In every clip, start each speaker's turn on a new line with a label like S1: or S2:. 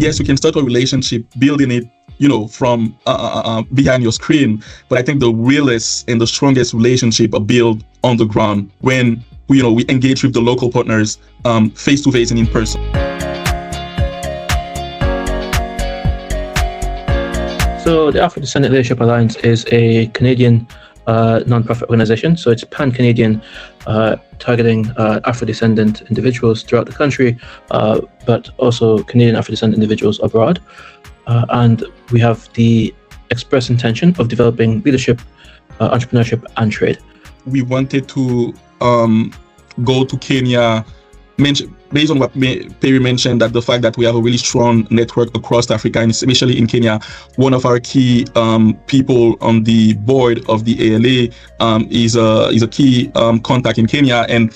S1: yes, you can start a relationship, building it, from behind your screen. But I think the realest and the strongest relationship are built on the ground when we engage with the local partners face to face and in person.
S2: So the Afro-Descendant Leadership Alliance is a Canadian non-profit organization. So it's pan-Canadian, targeting Afro-descendant individuals throughout the country, but also Canadian Afro-descendant individuals abroad. And we have the express intention of developing leadership, entrepreneurship, and trade.
S1: We wanted to go to Kenya, based on what Perry mentioned, that the fact that we have a really strong network across Africa, and especially in Kenya. One of our key people on the board of the ALA is a key contact in Kenya, and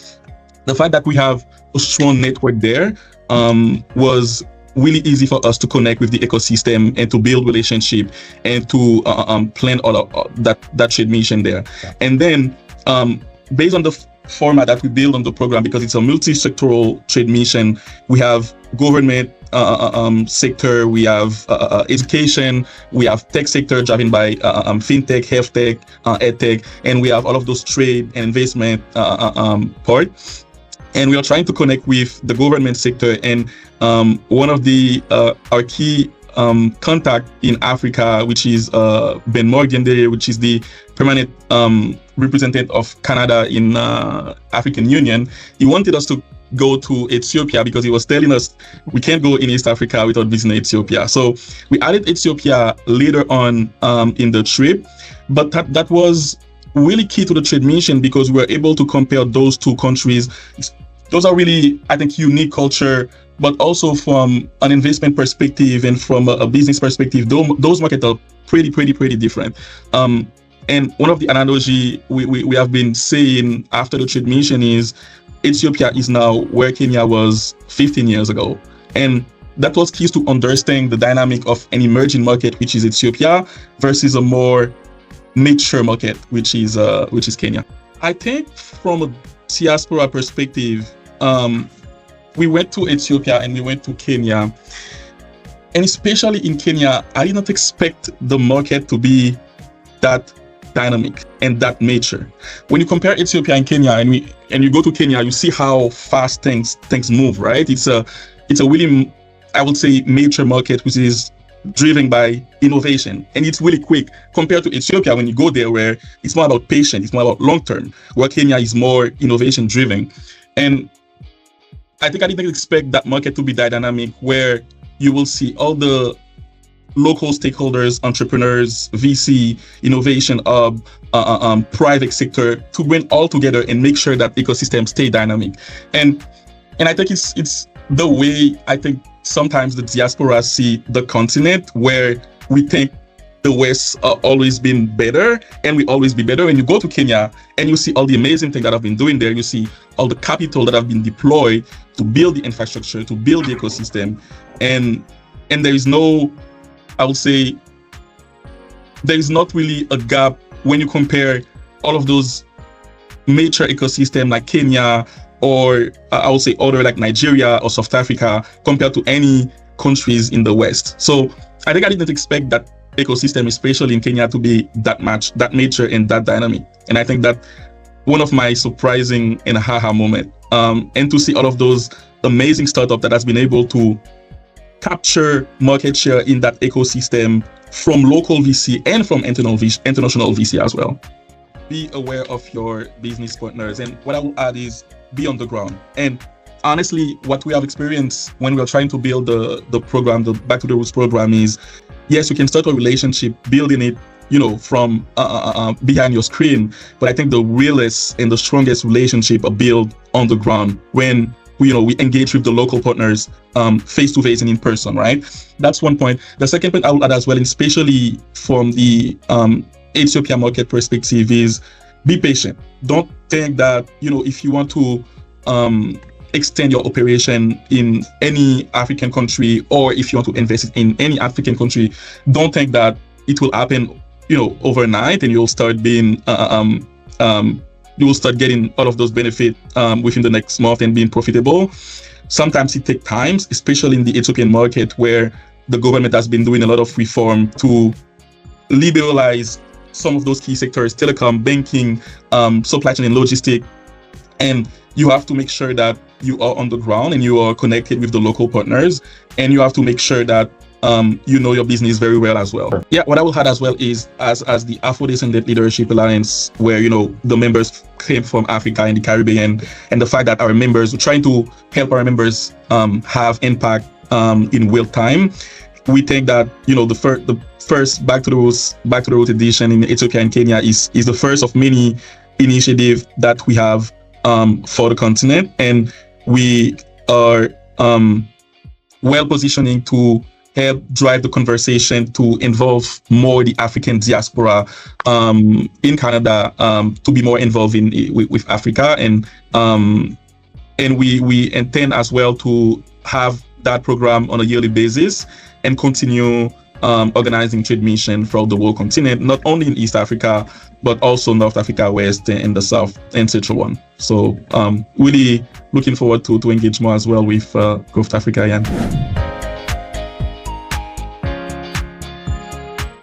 S1: the fact that we have a strong network there was really easy for us to connect with the ecosystem and to build relationship and to plan all of that trade mission there. And then based on the format that we build on the program, because it's a multi-sectoral trade mission, we have government sector, we have education, we have tech sector driven by fintech, health tech, edtech, and we have all of those trade and investment part. And we are trying to connect with the government sector, and one of the our key contact in Africa, which is Ben Morgan, which is the permanent representative of Canada in African Union. He wanted us to go to Ethiopia because he was telling us we can't go in East Africa without visiting Ethiopia. So we added Ethiopia later on in the trip, but that was really key to the trade mission because we were able to compare those two countries. Those are really, I think, unique culture, but also from an investment perspective and from a business perspective, those markets are pretty different. And one of the analogy we have been saying after the trade mission is Ethiopia is now where Kenya was 15 years ago. And that was key to understand the dynamic of an emerging market, which is Ethiopia, versus a more mature market, which is Kenya. I think from a diaspora perspective, we went to Ethiopia and we went to Kenya. And especially in Kenya, I did not expect the market to be that dynamic and that mature. When you compare Ethiopia and Kenya, and you go to Kenya, you see how fast things move, right? It's a really, I would say, mature market, which is driven by innovation, and it's really quick compared to Ethiopia. When you go there, where it's more about patience, it's more about long term, where Kenya is more innovation driven. And I think I didn't expect that market to be that dynamic, where you will see all the local stakeholders, entrepreneurs, VC, innovation hub, private sector, to bring all together and make sure that ecosystem stay dynamic. And I think it's the way I think sometimes the diaspora see the continent, where we think the West always been better and we always be better. When you go to Kenya and you see all the amazing things that have been doing there, you see all the capital that have been deployed to build the infrastructure, to build the ecosystem, and there is no, I would say, there is not really a gap when you compare all of those major ecosystems like Kenya, or I would say other like Nigeria or South Africa, compared to any countries in the West. So I think I didn't expect that ecosystem, especially in Kenya, to be that mature and that dynamic. And I think that one of my surprising and aha moment, and to see all of those amazing startups that has been able to capture market share in that ecosystem from local VC and from international VC as well. Be aware of your business partners, and what I will add is be on the ground. And honestly, what we have experienced when we are trying to build the program, the Back to the Roots program, is yes, you can start a relationship, building it, from behind your screen. But I think the realest and the strongest relationship are built on the ground when we engage with the local partners face to face and in person, right? That's one point. The second point I will add as well, especially from the Ethiopia market perspective, is be patient. Don't think that if you want to extend your operation in any African country, or if you want to invest in any African country, don't think that it will happen overnight and you'll start being you will start getting all of those benefits within the next month and being profitable. sometimes it takes time, especially in the Ethiopian market, where the government has been doing a lot of reform to liberalize some of those key sectors: telecom, banking, supply chain and logistics. And you have to make sure that you are on the ground and you are connected with the local partners, and you have to make sure that you know your business very well as well. Yeah, what I will add as well is as the Afro-Descendant Leadership Alliance, where the members came from Africa and the Caribbean, and the fact that our members, we're trying to help our members have impact in real time. We think that the first Back to the Road edition in Ethiopia and Kenya is the first of many initiatives that we have for the continent, and we are well positioning to help drive the conversation to involve more the African diaspora in Canada, to be more involved with Africa, and we intend as well to have that program on a yearly basis and continue organizing trade mission throughout the whole continent, not only in East Africa, but also North Africa, West, and the South and Central one. So really looking forward to engage more as well with Growth Africa, Ian.